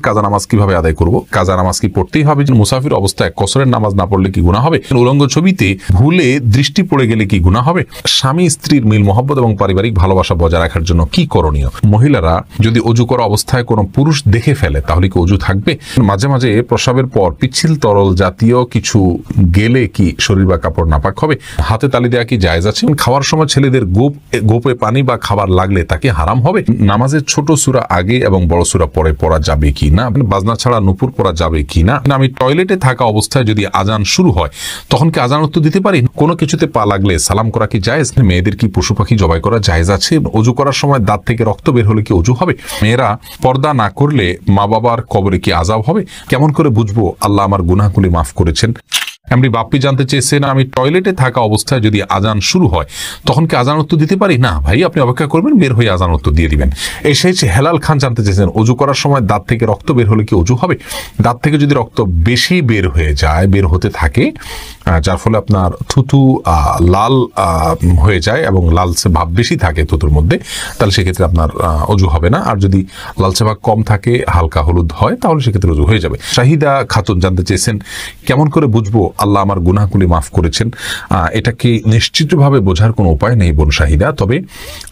কাজা নামাজ কিভাবে আদায় করব? কাজা নামাজ কি পড়তেই হবে? মুসাফির অবস্থায় কসরের নামাজ না পড়লে কি গুনাহ হবে? উলঙ্গ ছবিতে ভুলে দৃষ্টি পড়ে গেলে কি গুনাহ হবে? স্বামী স্ত্রীর মিল মহব্বত এবং পারিবারিক ভালোবাসা বজায় রাখার জন্য কি করণীয়? মহিলারা যদি অজু করা অবস্থায় কোনো পুরুষ দেখে ফেলে তাহলে কি অজু থাকবে? মাঝে মাঝে প্রস্রাবের পর পিচ্ছিল তরল জাতীয় কিছু গেলে কি শরীর বা কাপড় নাপাক হবে? হাতে তালি দেওয়া কি জায়েজ আছে? খাওয়ার সময় ছেলেদের গোপে পানি বা খাবার লাগলে তাকে হারাম হবে? নামাজের ছোট সূরা আগে এবং বড় সূরা পরে পড়া যাবে কি না? বাজনা ছাড়া নুপুর পড়া যাবে কি না? আমি টয়লেটে থাকা অবস্থায় যদি আজান শুরু হয় তখন কি আজান উত্তর দিতে পারি? কোনো কিছুতে পা লাগলে সালাম করা কি জায়েজ? মেয়েদের কি পশু পাখি জবাই করা জায়েজ আছে? অজু করার সময় দাঁত থেকে রক্ত বের হলে কি অজু হবে? মেয়েরা পর্দা না করলে মা বাবার কবরে কি আযাব হবে? কেমন করে বুঝবো আল্লাহ আমার গুনাহগুলি মাফ করেছেন? এমনি বাপ্পি জানতে চেয়েছেন, আমি টয়লেটে থাকা অবস্থায় যদি আজান শুরু হয় তখন কি আজান উত্তর দিতে পারি? না ভাই, আপনি অপেক্ষা করবেন, বের হয়ে আজান উত্তর দিয়ে দিবেন। এসেছে হেলাল খান জানতে চেয়েছেন, অজু করার সময় দাঁত থেকে রক্ত বের হলে কি অজু হবে? দাঁত থেকে যদি রক্ত বেশি বের হয়ে যায়, বের হতে থাকে, যার ফলে আপনার থুতু লাল হয়ে যায় এবং লালচে ভাব বেশি থাকে থুতুর মধ্যে, তাহলে সেক্ষেত্রে আপনার অজু হবে না। আর যদি লালচে ভাব কম থাকে, হালকা হলুদ হয়, তাহলে সেক্ষেত্রে অজু হয়ে যাবে। শাহিদা খাতুন জানতে চেয়েছেন, কেমন করে বুঝবো আল্লাহ আমার গুনাহগুলি মাফ করেছেন? এটাকে নিশ্চিতভাবে বোঝার কোনো উপায় নেই বোন শাহিদা, তবে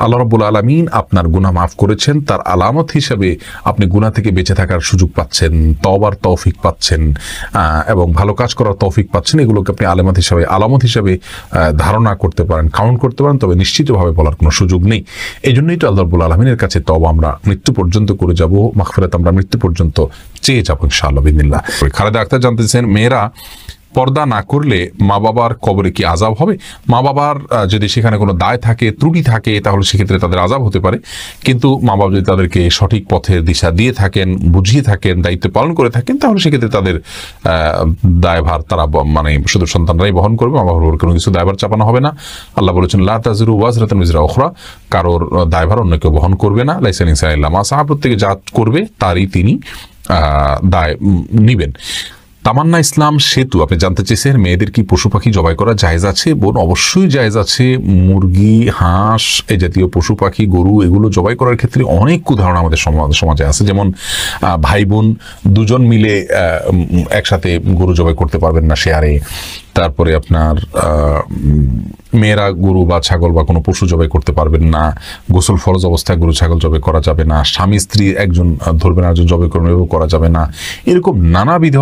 আল্লাহ রাব্বুল আলামিন আপনার গুনাহ মাফ করেছেন তার আলামত হিসেবে আপনি গুনাহ থেকে বেঁচে থাকার সুযোগ পাচ্ছেন, তওবার তৌফিক পাচ্ছেন এবং ভালো কাজ করার তৌফিক পাচ্ছেন। এগুলোকে আপনি আলামত হিসেবে ধারণা করতে পারেন, কাউন্ট করতে পারেন, তবে নিশ্চিতভাবে বলার কোনো সুযোগ নেই। এই জন্যই তো আল্লাহ রাব্বুল আলামিনের কাছে তওবা আমরা মৃত্যু পর্যন্ত করে যাব, মাগফিরাত আমরা মৃত্যু পর্যন্ত চেয়ে যাবো ইনশাআল্লাহ বিদিনিল্লাহ। খালেদা আক্তার জানতেছেন, মেয়েরা পর্দা না করলে মা বাবার কবরে কি আযাব হবে? মা বাবার যদি সেখানে কোনো দায় থাকে, ত্রুটি থাকে, তাহলে সেক্ষেত্রে তাদের আযাব হতে পারে। কিন্তু মা বাবা যদি তাদেরকে সঠিক পথের দিশা দিয়ে থাকেন, বুঝিয়ে থাকেন, দায়িত্ব পালন করে থাকেন, তাহলে সেক্ষেত্রে তাদের দায়ভার তারা মানে শুধু সন্তানরাই বহন করবে, মা বাবার কোনো কিছু দায়ভার চাপানো হবে না। আল্লাহ বলেছেন, লা তাযিরু ওয়াজরাতুন উযরা উখরা, কারোর দায়ভার অন্য কেউ বহন করবে না। লাইসা লিল-ইনসানি ইল্লা মা সাআ, প্রত্যেকে যা করবে তারই তিনি দায় নিবেন। তামান্না ইসলাম সেতু আপনি জানতে চেয়েছেন, মেয়েদের কি পশু পাখি জবাই করা জায়েজ আছে? বোন, অবশ্যই জায়েজ আছে। মুরগি, হাঁস, এই জাতীয় পশু পাখি, গরু, এগুলো জবাই করার ক্ষেত্রে অনেক উদাহরণ আমাদের সমাজে আছে। যেমন ভাই বোন দুজন মিলে একসাথে গরু জবাই করতে পারবেন না শেয়ারে। তারপরে আপনার মেয়েরা গরু বা ছাগল বা কোনো পশু জবাই করতে পারবেন না। গোসল ফরজ অবস্থায় গরু ছাগল জবাই করা যাবে না। স্বামী স্ত্রী একজন ধরবেন, একজন জবাই করবেন, এভাবে করা যাবে না। এরকম নানাবিধ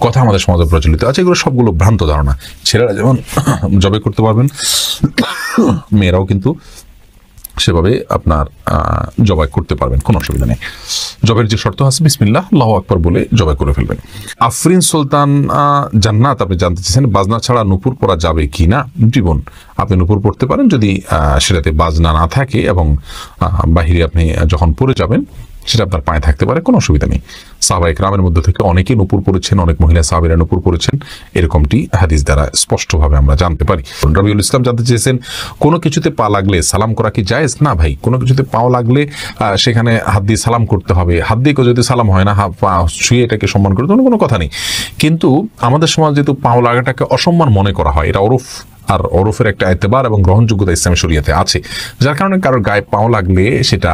কথা আমাদের সমাজে প্রচলিত আছে। এগুলো সবগুলো ভ্রান্ত ধারণা। ছেলেরা যেমন জবাই করতে পারবেন, মেয়েরাও কিন্তু সেভাবে আপনার জবাই করতে পারবেন, কোনো অসুবিধা নেই। জবের যে শর্ত আছে, বিসমিল্লাহ আল্লাহু আকবার বলে জবাই করে ফেলবেন। আফরিন সুলতান জান্নাত আপনি জানতে চাইছেন, বাজনা ছাড়া নুপুর পরা যাবে কি না? জীবন আপনি নুপুর পড়তে পারেন যদি সেটাতে বাজনা না থাকে এবং বাহিরে আপনি যখন পড়ে যাবেন সেটা আপনার পায়ে থাকতে পারে, কোনো অসুবিধা নেই। সাহাবায়ে কেরামের মধ্যে থেকে অনেকেই নূপুর পড়েছেন, অনেক মহিলা সাহাবীরা নূপুর পড়েছেন, এরকমটি হাদিস দ্বারা স্পষ্টভাবে আমরা জানতে পারি। রবিউল ইসলাম জানতে চেয়েছেন, কোনো কিছুতে পা লাগলে সালাম করা কি জায়েজ? না ভাই, কোনো কিছুতে পাও লাগলে সেখানে হাত দিয়ে সালাম করতে হবে। হাত দিয়ে যদি সালাম হয় না, পা ছুঁয়ে এটাকে সম্মান করতে হবে, কোনো কথা নেই। কিন্তু আমাদের সমাজ যেহেতু পাও লাগাটাকে অসম্মান মনে করা হয়, এটা ওরফ, আর ওরফের একটা এতেবার এবং গ্রহণযোগ্যতা ইসলামী শরীয়তে আছে, যার কারণে কারোর গায়ে পাও লাগলে সেটা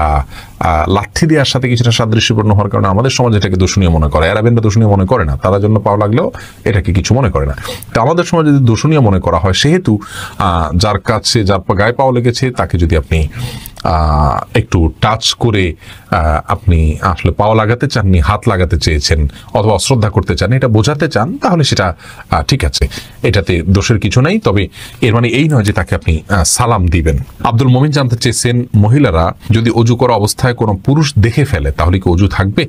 লাঠি দেওয়ার সাথে কিছুটা সাদৃশ্যপূর্ণ হওয়ার কারণে আমাদের সমাজ এটাকে দূষণীয় মনে করে। আরবেনরা দূষণীয় মনে করে না, তারা জন্য পাও লাগলেও এটাকে কিছু মনে করে না। তো আমাদের সমাজে যদি দূষণীয় মনে করা হয়, সেহেতু যার কাছে যার গায়ে পাও লেগেছে তাকে যদি আপনি একটু টাচ করে আপনি আসলে পাও লাগাতে চাননি, হাত লাগাতে চেয়েছেন অথবা অশ্রদ্ধা করতে চান, এটা বোঝাতে চান, তাহলে সেটা ঠিক আছে, এটাতে দোষের কিছু নেই। তবে এর মানে এই নয় যে তাকে আপনি সালাম দিবেন। আব্দুল মমিন জানতে চেয়েছেন, মহিলারা যদি অজু করা অবস্থায় কোনো পুরুষ দেখে ফেলে তাহলে কি অজু থাকবে?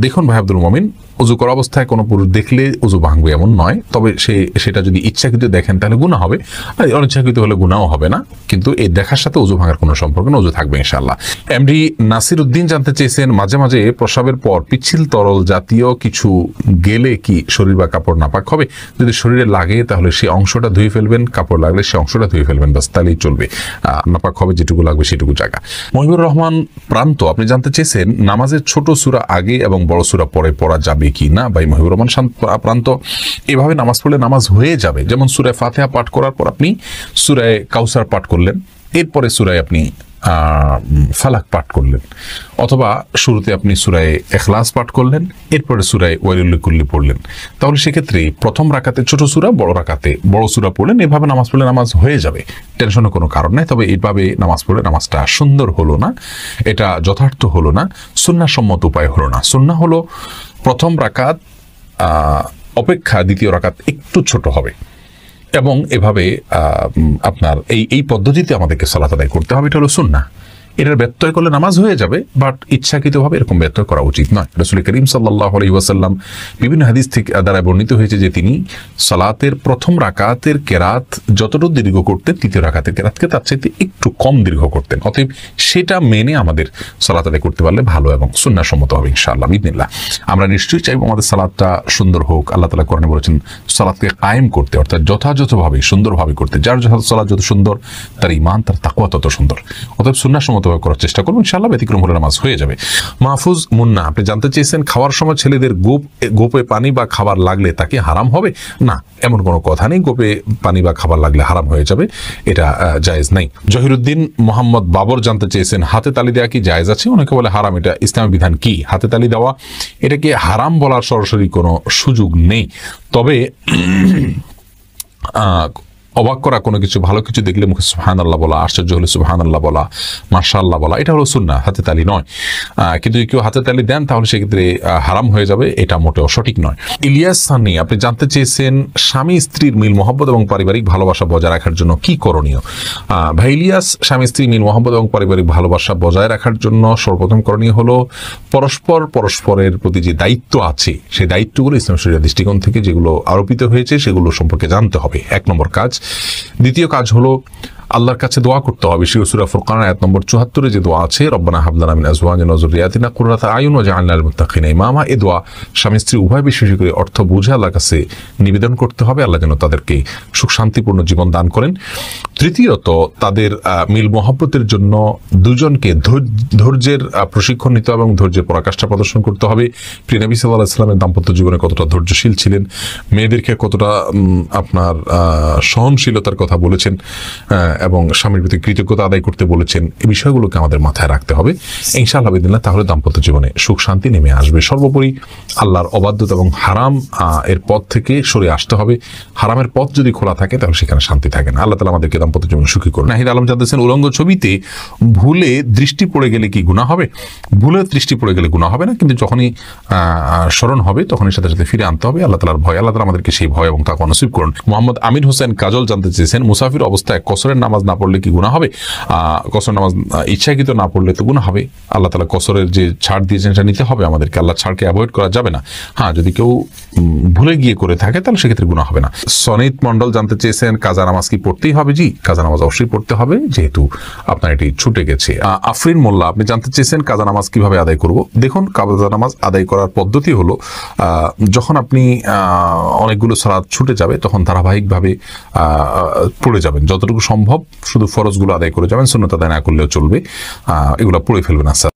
দেখুন ভাই আব্দুল মমিন, অজু করা অবস্থায় কোনো পুরুষ দেখলে অজু ভাঙবে এমন নয়, তবে সেটা যদি ইচ্ছাকৃত দেখেন তাহলে গুনাহ হবে, আর অনিচ্ছাকৃত হলে গুনাহও হবে না। কিন্তু এই দেখার সাথে অজু ভাঙার কোনো সম্পর্ক না, অজু থাকবে ইনশাআল্লাহ। এমডি নাসির উদ্দিন জানতে চেয়েছেন, মাঝে মাঝে প্রস্রাবের পর পিচ্ছিল তরল জাতীয় কিছু গেলে কি শরীর বা কাপড় নাপাক হবে? যদি শরীরে লাগে তাহলে সেই অংশটা ধুয়ে ফেলবেন, কাপড় লাগলে সেই অংশটা ধুয়ে ফেলবেন, বাস তাহলেই চলবে। নাপাক হবে যেটুকু লাগবে সেটুকু জায়গা। মহিবুর রহমান প্রান্ত আপনি জানতে চেয়েছেন, নামাজের ছোট সূরা আগে এবং বড় সূরা পরে পড়া যাবে কি না? ভাই মহিবুর রহমান প্রান্ত, এভাবে নামাজ পড়লে নামাজ হয়ে যাবে। যেমন সূরা ফাতিহা পাঠ করার পর আপনি সূরা কাউসার পাঠ করলেন, এরপরে সূরায় আপনি ফালাক পাঠ করলেন, অথবা শুরুতে আপনি সূরায়ে ইখলাস পাঠ করলেন, এরপরে সূরায়ে ওয়াইলুল লিকুল্লি পড়লেন, তাহলে সেক্ষেত্রে প্রথম রাকাতে ছোট সূরা, বড় রাকাতে বড় সূরা পড়লেন। এভাবে নামাজ পড়লে নামাজ হয়ে যাবে, টেনশনের কোনো কারণ নাই। তবে এইভাবে নামাজ পড়লে নামাজটা সুন্দর হলো না, এটা যথার্থ হলো না, সুন্নাহসম্মত উপায় হলো না। সুন্নাহ হলো প্রথম রাকাত অপেক্ষা দ্বিতীয় রাকাত একটু ছোট হবে, এবং এভাবে আপনার এই পদ্ধতিতে আমাদেরকে সালাত আদায় করতে হবে। এটা হলো সুন্নাহ। এটার ব্যত্যয় করলে নামাজ হয়ে যাবে, বাট ইচ্ছাকৃতভাবে এরকম ব্যত্যয় করা উচিত নয়। রাসূল করিম সাল্লাল্লাহু আলাইহি ওয়াসাল্লাম বিভিন্ন হাদিস থেকে দ্বারা বর্ণিত হয়েছে যে তিনি সালাতের প্রথম রাকাতের কেরাত যতটুকু দীর্ঘ করতেন, তৃতীয় রাকাতের কেরাতকে তার চাইতে একটু কম দীর্ঘ করতেন। অতএব সেটা মেনে আমাদের সালাত আদায় করতে পারলে ভালো এবং সুন্নাহসম্মত হবে ইনশাআল্লাহ বিইذনিল্লাহ। আমরা নিশ্চয়ই চাইবো আমাদের সালাতটা সুন্দর হোক। আল্লাহ তাআলা কোরআনে বলেছেন সালাতকে কায়েম করতে, অর্থাৎ যথাযথভাবে সুন্দরভাবে করতে। যার সালাত যত সুন্দর, তার ঈমান তার তাকওয়া তত সুন্দর। অতএব সুন্নাহসম্মত করার চেষ্টা করবো, ইনশাআল্লাহ ব্যতিক্রম হলে নামাজ হয়ে যাবে। মাহফুজ মুন্না, আপনি জানতে চেয়েছেন খাওয়ার সময় ছেলেদের গোপে পানি বা খাবার লাগলে তাকে হারাম হবে? না, এমন কোনো কথা নেই। গোপে পানি বা খাবার লাগলে হারাম হয়ে যাবে, এটা জায়েজ নাই। জহিরুদ্দিন মোহাম্মদ বাবর জানতে চেয়েছেন হাতে তালি দেওয়া কি জায়েজ আছে? অনেকে বলে হারাম, এটা ইসলামের বিধান কি? হাতে তালি দেওয়া এটাকে হারাম বলার সরাসরি কোনো সুযোগ নেই, তবে অবাক করা কোনো কিছু, ভালো কিছু দেখলে মুখে সুবহানাল্লাহ বলা, আশ্চর্য হলে সুবহানাল্লাহ বলা, মাশাআল্লাহ বলা, এটা হলো সুন্নাহ, হাতে তালি নয়। কিন্তু কেউ হাতে তালি দেন তাহলে সেক্ষেত্রে হারাম হয়ে যাবে, এটা মোটেও সঠিক নয়। ইলিয়াস সানি, আপনি জানতে চেয়েছেন স্বামী স্ত্রীর মিল মহব্বত এবং পারিবারিক ভালোবাসা বজায় রাখার জন্য কি করণীয়? ভাই ইলিয়াস, স্বামী স্ত্রীর মিল মহব্বত এবং পারিবারিক ভালোবাসা বজায় রাখার জন্য সর্বপ্রথম করণীয় হলো পরস্পরের প্রতি যে দায়িত্ব আছে, সেই দায়িত্বগুলো ইসলাম শরীয়তের দৃষ্টিকোণ থেকে যেগুলো আরোপিত হয়েছে সেগুলো সম্পর্কে জানতে হবে, 1 নম্বর কাজ। দ্বিতীয় কাজ হলো আল্লাহর কাছে দোয়া করতে হবে। সূরা ফুরকান আয়াত নম্বর 74 যে দোয়া আছে, রব্বানা হাব লানা মিন আজওয়াজিনা ওয়া যুররিয়াতিনা কুররাতা আয়ুন ওয়াজআলনা লিল মুত্তাকিনা ইমামা, এই দোয়া স্বামী স্ত্রী উভয় বিশেষ করে অর্থ বুঝে আল্লাহর কাছে নিবেদন করতে হবে, আল্লাহ যেন তাদেরকে সুখ শান্তিপূর্ণ জীবন দান করেন। তৃতীয়ত, তাদের মিল মহব্বতের জন্য দুজনকে ধৈর্যের প্রশিক্ষণ নিতে হবে এবং ধৈর্যের পরাকাষ্ঠা প্রদর্শন করতে হবে। প্রিয় নবী সাল্লাল্লাহু আলাইহি ওয়াসাল্লামের দাম্পত্য জীবনে কতটা ধৈর্যশীল ছিলেন, মেয়েদেরকে কতটা আপনার সহনশীলতার কথা বলেছেন এবং স্বামীর প্রতি কৃতজ্ঞতা আদায় করতে বলেছেন, এই বিষয়গুলোকে আমাদের মাথায় রাখতে হবে ইনশাআল্লাহ বিদিনিল্লাহ। তাহলে দাম্পত্য জীবনে সুখ শান্তি নেমে আসবে। সর্বোপরি আল্লাহর অবাধ্যতা এবং হারাম এর পথ থেকে সরে আসতে হবে। হারামের পথ যদি খোলা থাকে তাহলে সেখানে শান্তি থাকে না। আল্লাহ তাআলা আমাদেরকে দাম্পত্য জীবনে সুখী করুন। নাহিদ আলম জানতেছেন উলঙ্গ ছবিতে ভুলে দৃষ্টি পড়ে গেলে কি গুনাহ হবে? ভুলে দৃষ্টি পড়ে গেলে গুনাহ হবে না, কিন্তু যখনই স্মরণ হবে তখনই সাথে সাথে ফিরে আনতে হবে। আল্লাহ তাআলার ভয়, আল্লাহ তাআলা আমাদেরকে সেই ভয় এবং তাকওয়া নসিব করুন। মোহাম্মদ আমির হোসেন কাজল জানতে চেয়েছেন মুসাফির অবস্থায় কসরের নামাজ না পড়লে কি গুনাহ হবে? কসর নামাজ ইচ্ছাকৃত না পড়লে তো গুনাহ হবে। আল্লাহ তাআলা কসরের যে ছাড় দিয়েছেন সেটা নিতে হবে আমাদেরকে, আল্লাহ ছাড়কে অ্যাভয়েড করা যাবে না। হ্যাঁ, যদি কেউ ভুলে গিয়ে করে থাকে তাহলে সেক্ষেত্রে গুনাহ হবে না। সনিত মন্ডল জানতে চেয়েছেন কাজা নামাজ কি পড়তেই হবে? জি, কাজা নামাজ অবশ্যই পড়তে হবে, যেহেতু আপনার এটি ছুটে গেছে। আফরিন মোল্লা, আপনি জানতে চেয়েছেন কাজা নামাজ কিভাবে আদায় করব? দেখুন, কাজা নামাজ আদায় করার পদ্ধতি হলো যখন আপনি অনেকগুলো সালাত ছুটে যাবে তখন ধারাবাহিকভাবে পড়ে যাবেন, যতটুকু সম্ভব শুধু ফরজগুলো আদায় করে যাবেন, সুন্নাত আদায় না করলেও চলবে, এগুলো পড়ে ফেলবেন। আচ্ছা।